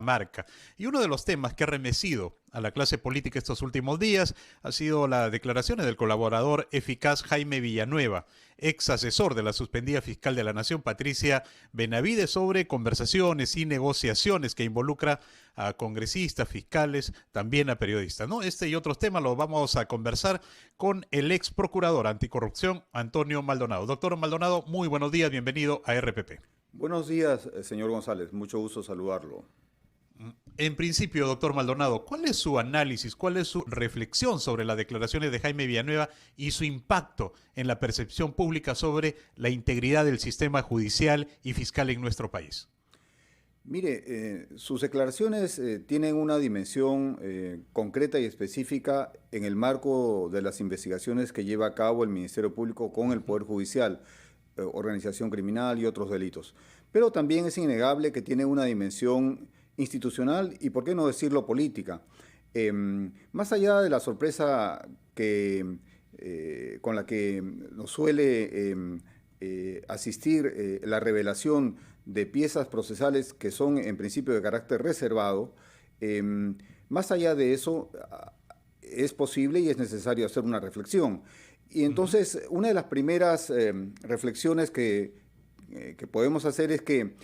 marca. Y uno de los temas que ha remecido a la clase política estos últimos días ha sido las declaraciones del colaborador eficaz Jaime Villanueva, ex asesor de la suspendida fiscal de la Nación, Patricia Benavides, sobre conversaciones y negociaciones que involucra a congresistas, fiscales, también a periodistas, ¿no? Este y otros temas los vamos a conversar con el ex procurador anticorrupción, Antonio Maldonado. Doctor Maldonado, muy buenos días, bienvenido a RPP. Buenos días, señor González. Mucho gusto saludarlo. En principio, doctor Maldonado, ¿cuál es su análisis, cuál es su reflexión sobre las declaraciones de Jaime Villanueva y su impacto en la percepción pública sobre la integridad del sistema judicial y fiscal en nuestro país? Mire, sus declaraciones tienen una dimensión concreta y específica en el marco de las investigaciones que lleva a cabo el Ministerio Público con el Poder Judicial, organización criminal y otros delitos. Pero también es innegable que tiene una dimensión institucional y, por qué no decirlo, política. Más allá de la sorpresa con la que nos suele asistir la revelación de piezas procesales que son en principio de carácter reservado, más allá de eso es posible y es necesario hacer una reflexión. Y entonces una de las primeras reflexiones que podemos hacer es que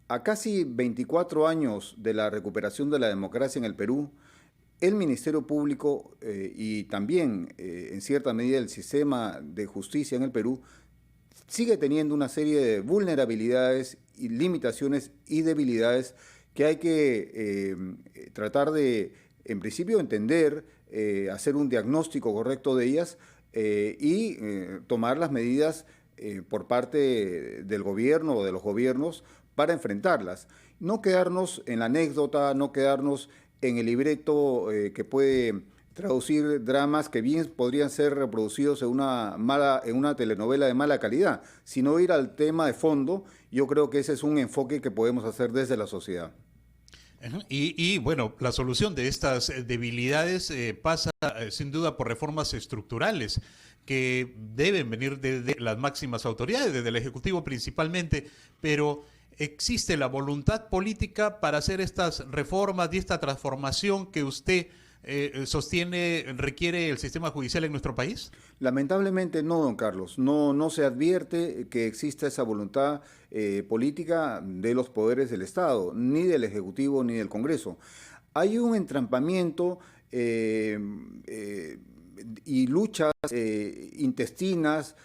a casi 24 años de la recuperación de la democracia en el Perú, el Ministerio Público y también en cierta medida el sistema de justicia en el Perú sigue teniendo una serie de vulnerabilidades y limitaciones y debilidades que hay que tratar de, en principio, entender, hacer un diagnóstico correcto de ellas y tomar las medidas por parte del gobierno o de los gobiernos para enfrentarlas. No quedarnos en la anécdota, no quedarnos en el libreto que puede traducir dramas que bien podrían ser reproducidos en una telenovela de mala calidad, sino ir al tema de fondo. Yo creo que ese es un enfoque que podemos hacer desde la sociedad. Bueno, la solución de estas debilidades pasa sin duda por reformas estructurales que deben venir desde las máximas autoridades, desde el Ejecutivo principalmente, pero ¿existe la voluntad política para hacer estas reformas y esta transformación que usted sostiene requiere el sistema judicial en nuestro país? Lamentablemente no, don Carlos. No se advierte que exista esa voluntad política de los poderes del Estado, ni del Ejecutivo ni del Congreso. Hay un entrampamiento y luchas intestinas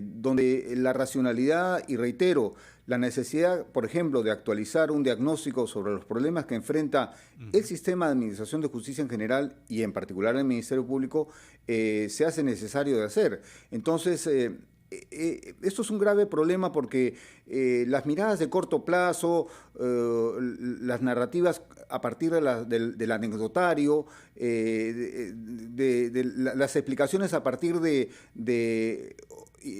donde la racionalidad, y reitero, la necesidad, por ejemplo, de actualizar un diagnóstico sobre los problemas que enfrenta el sistema de administración de justicia en general y en particular el Ministerio Público, se hace necesario de hacer. Entonces, esto es un grave problema porque las miradas de corto plazo, las narrativas a partir del anecdotario, las explicaciones a partir de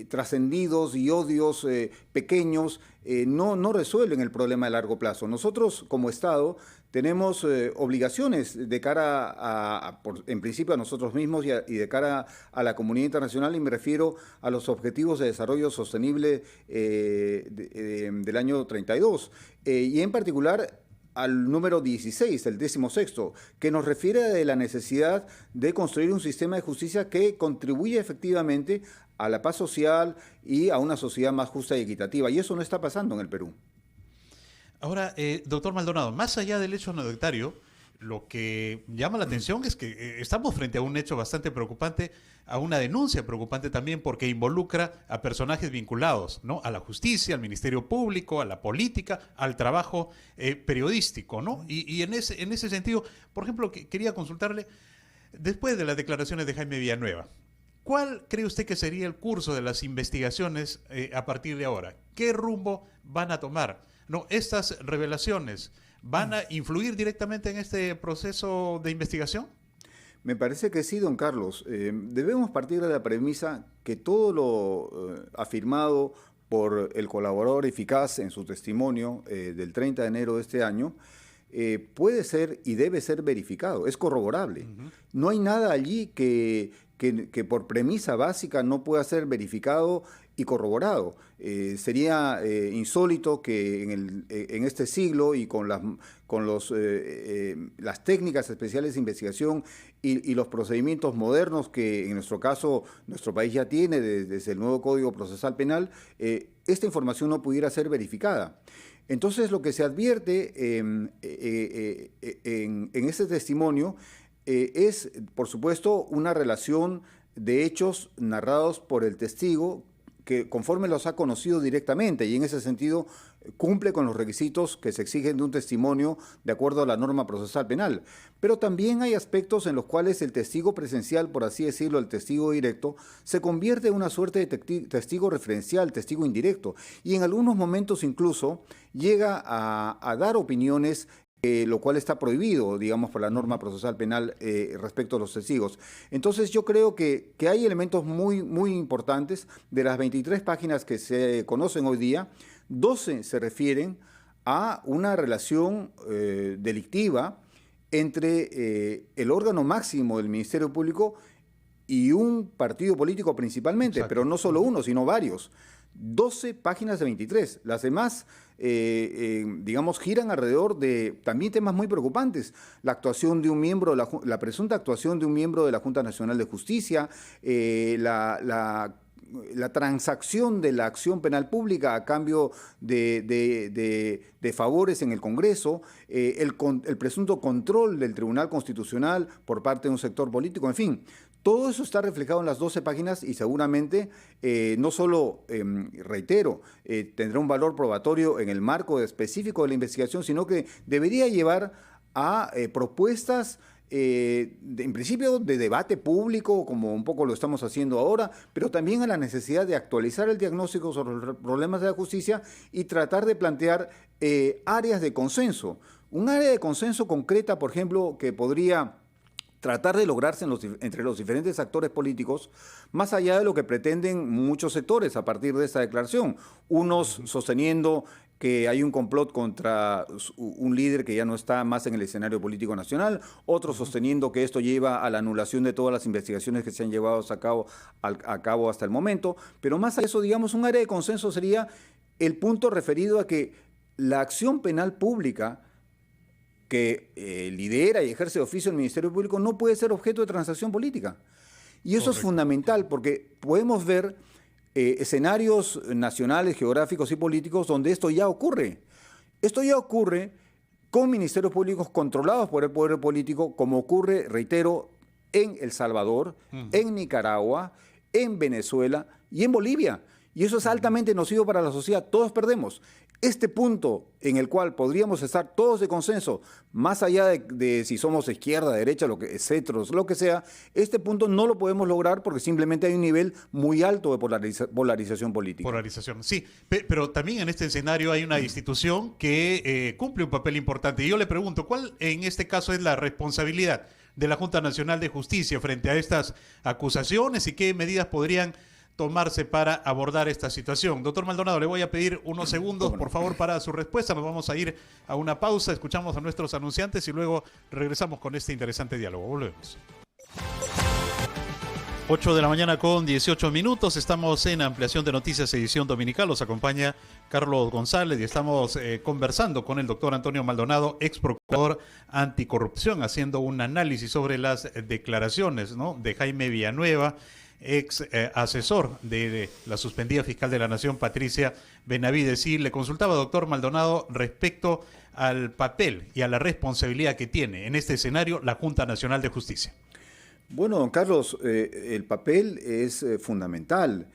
trascendidos y odios pequeños, no resuelven el problema de largo plazo. Nosotros, como Estado, tenemos obligaciones de cara en principio a nosotros mismos y de cara a la comunidad internacional, y me refiero a los objetivos de desarrollo sostenible del año 32, y en particular al número 16, el 16º, que nos refiere de la necesidad de construir un sistema de justicia que contribuya efectivamente a la paz social y a una sociedad más justa y equitativa. Y eso no está pasando en el Perú. Ahora, doctor Maldonado, más allá del hecho anecdotario, lo que llama la atención es que estamos frente a un hecho bastante preocupante, a una denuncia preocupante también porque involucra a personajes vinculados, ¿no?, a la justicia, al Ministerio Público, a la política, al trabajo periodístico, ¿no? Y en ese sentido, por ejemplo, quería consultarle, después de las declaraciones de Jaime Villanueva, ¿cuál cree usted que sería el curso de las investigaciones a partir de ahora? ¿Qué rumbo van a tomar? No, estas revelaciones ¿van a influir directamente en este proceso de investigación? Me parece que sí, don Carlos. Debemos partir de la premisa que todo lo afirmado por el colaborador eficaz en su testimonio del 30 de enero de este año puede ser y debe ser verificado, es corroborable. No hay nada allí que que por premisa básica no pueda ser verificado y corroborado. Sería insólito que en este siglo y con las técnicas especiales de investigación y los procedimientos modernos que en nuestro caso nuestro país ya tiene desde el nuevo Código Procesal Penal, esta información no pudiera ser verificada. Entonces, lo que se advierte en este testimonio es, por supuesto, una relación de hechos narrados por el testigo que conforme los ha conocido directamente y en ese sentido cumple con los requisitos que se exigen de un testimonio de acuerdo a la norma procesal penal. Pero también hay aspectos en los cuales el testigo presencial, por así decirlo, el testigo directo, se convierte en una suerte de testigo referencial, testigo indirecto, y en algunos momentos incluso llega a dar opiniones, lo cual está prohibido, digamos, por la norma procesal penal respecto a los testigos. Entonces yo creo que hay elementos muy importantes. De las 23 páginas que se conocen hoy día, 12 se refieren a una relación delictiva entre el órgano máximo del Ministerio Público y un partido político principalmente. Exacto. Pero no solo uno, sino varios. 12 páginas de 23. Las demás, digamos, giran alrededor de también temas muy preocupantes. La actuación de un miembro, la presunta actuación de un miembro de la Junta Nacional de Justicia, la transacción de la acción penal pública a cambio de favores en el Congreso, el presunto control del Tribunal Constitucional por parte de un sector político, en fin. Todo eso está reflejado en las 12 páginas y seguramente no solo, reitero, tendrá un valor probatorio en el marco específico de la investigación, sino que debería llevar a propuestas en principio de debate público, como un poco lo estamos haciendo ahora, pero también a la necesidad de actualizar el diagnóstico sobre los problemas de la justicia y tratar de plantear áreas de consenso. Un área de consenso concreta, por ejemplo, que podría tratar de lograrse entre los diferentes actores políticos, más allá de lo que pretenden muchos sectores a partir de esta declaración. Unos sosteniendo que hay un complot contra un líder que ya no está más en el escenario político nacional, otros sosteniendo que esto lleva a la anulación de todas las investigaciones que se han llevado a cabo hasta el momento. Pero más allá de eso, digamos, un área de consenso sería el punto referido a que la acción penal pública que lidera y ejerce de oficio el Ministerio Público no puede ser objeto de transacción política. Y eso es fundamental porque podemos ver escenarios nacionales, geográficos y políticos donde esto ya ocurre. Esto ya ocurre con ministerios públicos controlados por el poder político, como ocurre, reitero, en El Salvador, en Nicaragua, en Venezuela y en Bolivia. Y eso es altamente nocivo para la sociedad. Todos perdemos. Este punto en el cual podríamos estar todos de consenso, más allá de si somos izquierda, derecha, centros, lo que sea, este punto no lo podemos lograr porque simplemente hay un nivel muy alto de polarización política. Polarización, sí. Pero también en este escenario hay una institución que cumple un papel importante. Y yo le pregunto, ¿cuál en este caso es la responsabilidad de la Junta Nacional de Justicia frente a estas acusaciones y qué medidas podrían tomarse para abordar esta situación? Doctor Maldonado, le voy a pedir unos segundos, por favor, para su respuesta. Nos vamos a ir a una pausa, escuchamos a nuestros anunciantes y luego regresamos con este interesante diálogo. Volvemos. 8 de la mañana con 18 minutos. Estamos en Ampliación de Noticias, edición dominical. Los acompaña Carlos González y estamos conversando con el doctor Antonio Maldonado, ex procurador anticorrupción, haciendo un análisis sobre las declaraciones, ¿no?, de Jaime Villanueva, ex asesor de la suspendida fiscal de la Nación, Patricia Benavides. Y le consultaba, doctor Maldonado, respecto al papel y a la responsabilidad que tiene en este escenario la Junta Nacional de Justicia. Bueno, don Carlos, el papel es fundamental,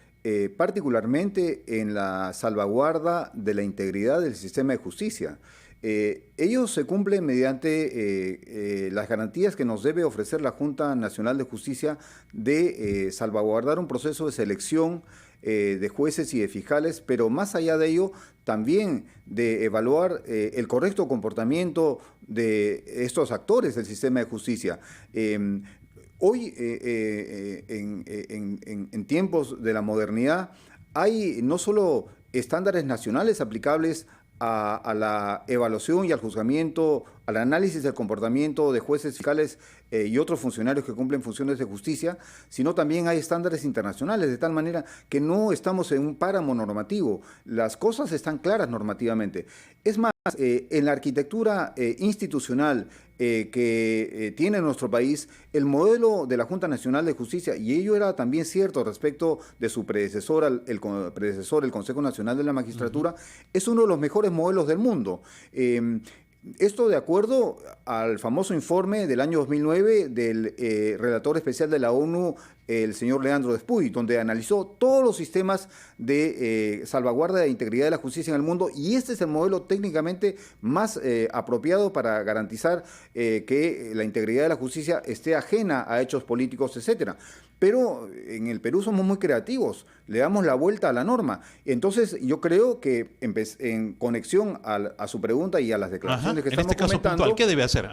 particularmente en la salvaguarda de la integridad del sistema de justicia. Ellos se cumplen mediante las garantías que nos debe ofrecer la Junta Nacional de Justicia de salvaguardar un proceso de selección de jueces y de fiscales, pero más allá de ello, también de evaluar el correcto comportamiento de estos actores del sistema de justicia. Hoy, en tiempos de la modernidad, hay no solo estándares nacionales aplicables a la evaluación y al juzgamiento al análisis del comportamiento de jueces, fiscales y otros funcionarios que cumplen funciones de justicia, sino también hay estándares internacionales, de tal manera que no estamos en un páramo normativo. Las cosas están claras normativamente. Es más, en la arquitectura institucional que tiene nuestro país, el modelo de la Junta Nacional de Justicia, y ello era también cierto respecto de su predecesor, el Consejo Nacional de la Magistratura, es uno de los mejores modelos del mundo. Esto de acuerdo al famoso informe del año 2009 del relator especial de la ONU, el señor Leandro Despuy, donde analizó todos los sistemas de salvaguarda de integridad de la justicia en el mundo, y este es el modelo técnicamente más apropiado para garantizar que la integridad de la justicia esté ajena a hechos políticos, etcétera. Pero en el Perú somos muy creativos, le damos la vuelta a la norma. Entonces yo creo que en conexión a su pregunta y a las declaraciones que estamos comentando... En este caso puntual, ¿qué debe hacer?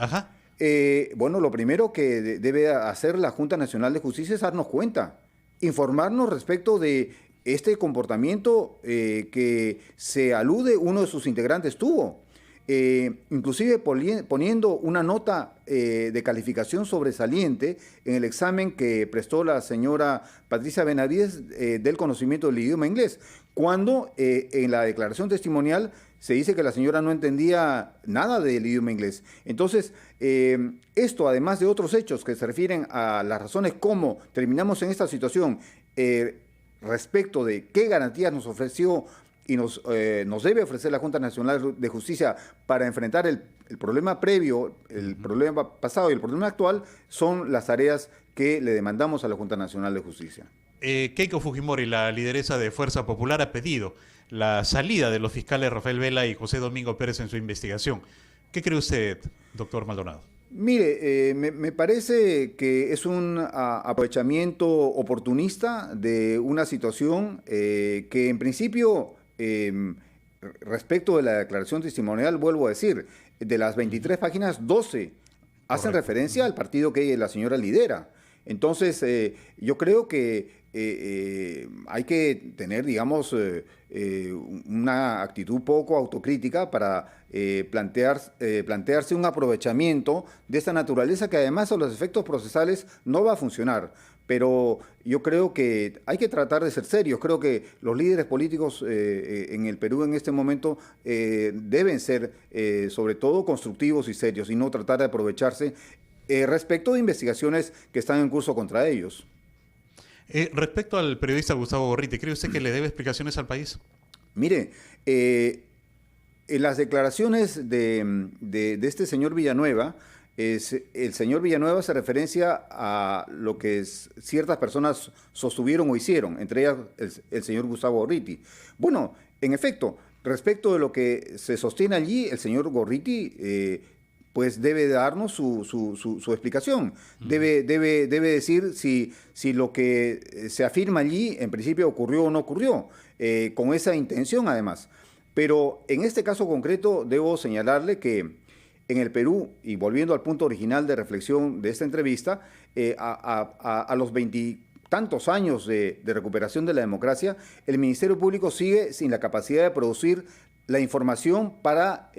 Bueno, lo primero que debe hacer la Junta Nacional de Justicia es darnos cuenta, informarnos respecto de este comportamiento que se alude uno de sus integrantes tuvo. Inclusive poniendo una nota de calificación sobresaliente en el examen que prestó la señora Patricia Benavides del conocimiento del idioma inglés, cuando en la declaración testimonial se dice que la señora no entendía nada del idioma inglés. Entonces, esto, además de otros hechos que se refieren a las razones cómo terminamos en esta situación, respecto de qué garantías nos ofreció y nos debe ofrecer la Junta Nacional de Justicia para enfrentar el problema previo, el problema pasado y el problema actual, son las tareas que le demandamos a la Junta Nacional de Justicia. Keiko Fujimori, la lideresa de Fuerza Popular, ha pedido la salida de los fiscales Rafael Vela y José Domingo Pérez en su investigación. ¿Qué cree usted, doctor Maldonado? Mire, me parece que es un aprovechamiento oportunista de una situación que en principio... respecto de la declaración testimonial, vuelvo a decir, de las 23 páginas, 12 hacen referencia al partido que la señora lidera. Entonces, yo creo que hay que tener, digamos, una actitud poco autocrítica para plantearse un aprovechamiento de esta naturaleza que además a los efectos procesales no va a funcionar. Pero yo creo que hay que tratar de ser serios. Creo que los líderes políticos en el Perú en este momento deben ser sobre todo constructivos y serios y no tratar de aprovecharse respecto de investigaciones que están en curso contra ellos. Respecto al periodista Gustavo Gorriti, ¿cree usted que le debe explicaciones al país? Mire, en las declaraciones de este señor Villanueva, el señor Villanueva hace referencia a lo que ciertas personas sostuvieron o hicieron, entre ellas el señor Gustavo Gorriti. Bueno, en efecto, respecto de lo que se sostiene allí, el señor Gorriti pues debe darnos su explicación. Debe decir si lo que se afirma allí en principio ocurrió o no ocurrió, con esa intención además. Pero en este caso concreto debo señalarle que en el Perú, y volviendo al punto original de reflexión de esta entrevista, a los 20 tantos años de recuperación de la democracia, el Ministerio Público sigue sin la capacidad de producir la información para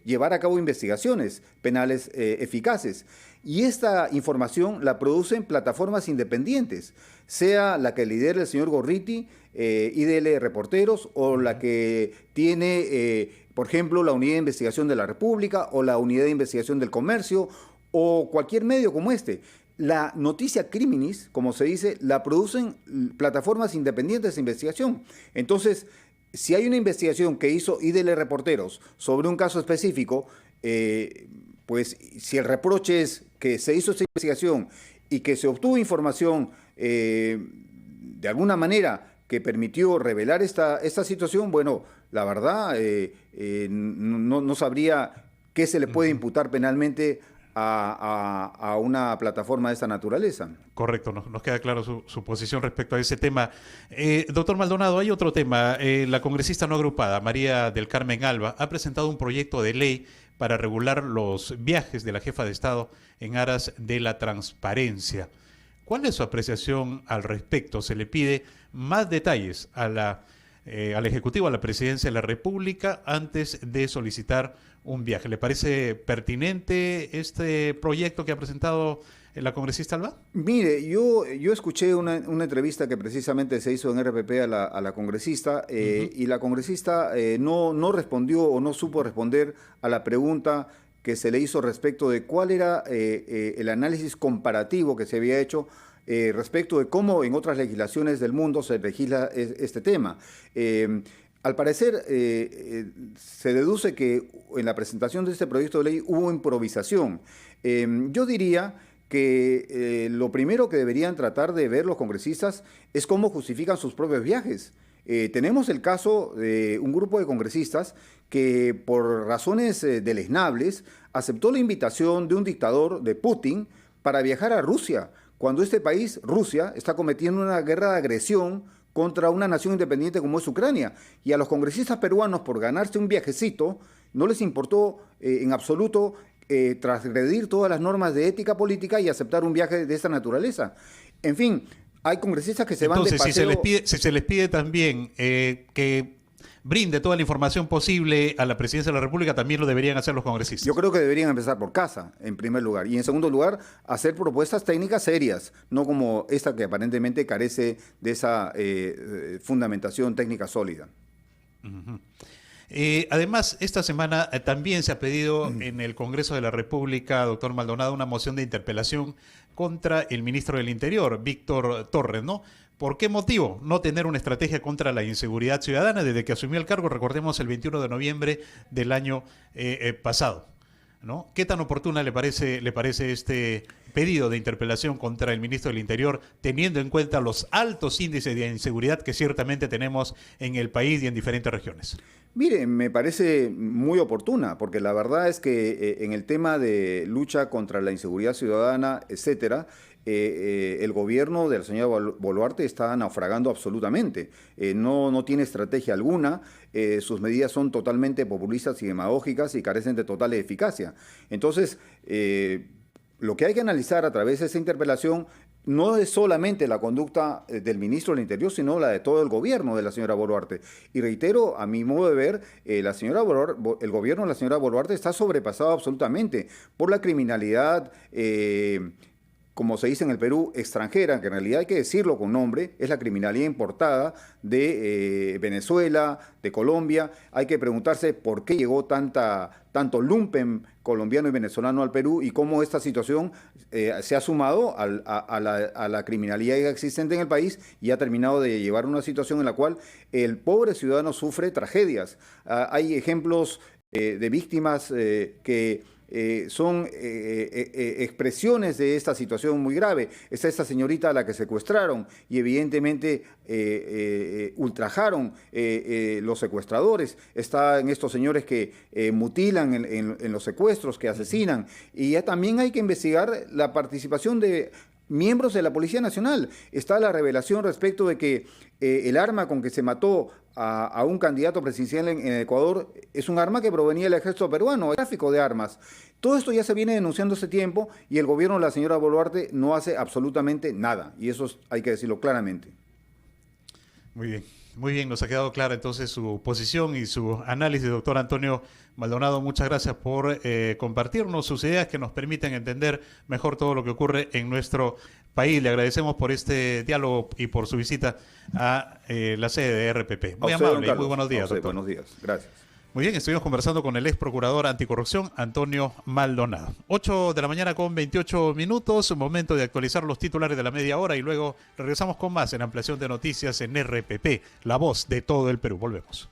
llevar a cabo investigaciones penales eficaces. Y esta información la producen plataformas independientes, sea la que lidera el señor Gorriti, IDL Reporteros, o la que tiene, por ejemplo, la Unidad de Investigación de la República, o la Unidad de Investigación del Comercio, o cualquier medio como este. La noticia criminis, como se dice, la producen plataformas independientes de investigación. Entonces, si hay una investigación que hizo IDL Reporteros sobre un caso específico, pues si el reproche es que se hizo esta investigación y que se obtuvo información de alguna manera que permitió revelar esta situación, bueno, la verdad no sabría qué se le puede imputar penalmente a una plataforma de esta naturaleza. Correcto, nos queda claro su posición respecto a ese tema. Doctor Maldonado, hay otro tema. La congresista no agrupada, María del Carmen Alba, ha presentado un proyecto de ley para regular los viajes de la jefa de Estado en aras de la transparencia. ¿Cuál es su apreciación al respecto? Se le pide más detalles a la al Ejecutivo, a la Presidencia de la República, antes de solicitar un viaje. ¿Le parece pertinente este proyecto que ha presentado la congresista Alba? Mire, yo escuché una entrevista que precisamente se hizo en RPP a la congresista y la congresista no respondió o no supo responder a la pregunta que se le hizo respecto de cuál era el análisis comparativo que se había hecho respecto de cómo en otras legislaciones del mundo se legisla este tema. Al parecer, se deduce que en la presentación de este proyecto de ley hubo improvisación. Yo diría que lo primero que deberían tratar de ver los congresistas es cómo justifican sus propios viajes. Tenemos el caso de un grupo de congresistas que por razones deleznables aceptó la invitación de un dictador, de Putin, para viajar a Rusia, cuando este país, Rusia, está cometiendo una guerra de agresión contra una nación independiente como es Ucrania. Y a los congresistas peruanos, por ganarse un viajecito, no les importó en absoluto transgredir todas las normas de ética política y aceptar un viaje de esta naturaleza. En fin, hay congresistas que se van de paseo. Entonces, si se les pide también que brinde toda la información posible a la Presidencia de la República, también lo deberían hacer los congresistas. Yo creo que deberían empezar por casa, en primer lugar. Y en segundo lugar, hacer propuestas técnicas serias, no como esta que aparentemente carece de esa fundamentación técnica sólida. Uh-huh. Además, esta semana también se ha pedido en el Congreso de la República, doctor Maldonado, una moción de interpelación contra el ministro del Interior, Víctor Torres, ¿no? ¿Por qué motivo? No tener una estrategia contra la inseguridad ciudadana desde que asumió el cargo, recordemos, el 21 de noviembre del año pasado, ¿no? ¿Qué tan oportuna le parece este pedido de interpelación contra el ministro del Interior, teniendo en cuenta los altos índices de inseguridad que ciertamente tenemos en el país y en diferentes regiones? Mire, me parece muy oportuna, porque la verdad es que en el tema de lucha contra la inseguridad ciudadana, etcétera, el gobierno de la señora Boluarte está naufragando absolutamente. No tiene estrategia alguna, sus medidas son totalmente populistas y demagógicas y carecen de total eficacia. Entonces, lo que hay que analizar a través de esa interpelación no es solamente la conducta del ministro del Interior, sino la de todo el gobierno de la señora Boluarte. Y reitero, a mi modo de ver, el gobierno de la señora Boluarte está sobrepasado absolutamente por la criminalidad, como se dice en el Perú, extranjera, que en realidad hay que decirlo con nombre, es la criminalidad importada de Venezuela, de Colombia. Hay que preguntarse por qué llegó tanto lumpen colombiano y venezolano al Perú y cómo esta situación se ha sumado a la criminalidad existente en el país y ha terminado de llevar a una situación en la cual el pobre ciudadano sufre tragedias. Hay ejemplos de víctimas que son expresiones de esta situación muy grave. Está esta señorita a la que secuestraron y evidentemente ultrajaron los secuestradores. Están estos señores que mutilan en los secuestros, que asesinan. Y ya también hay que investigar la participación de miembros de la Policía Nacional. Está la revelación respecto de que el arma con que se mató a un candidato presidencial en Ecuador es un arma que provenía del ejército peruano, el tráfico de armas. Todo esto ya se viene denunciando hace tiempo y el gobierno de la señora Boluarte no hace absolutamente nada. Y eso hay que decirlo claramente. Muy bien, nos ha quedado clara entonces su posición y su análisis, doctor Antonio Maldonado. Muchas gracias por compartirnos sus ideas que nos permiten entender mejor todo lo que ocurre en nuestro país. Le agradecemos por este diálogo y por su visita a la sede de RPP. Muy amable y muy buenos días, doctor. Buenos días, gracias. Muy bien, estuvimos conversando con el ex procurador anticorrupción, Antonio Maldonado. 8 de la mañana con 28 minutos, momento de actualizar los titulares de la media hora y luego regresamos con más en ampliación de noticias en RPP, la voz de todo el Perú. Volvemos.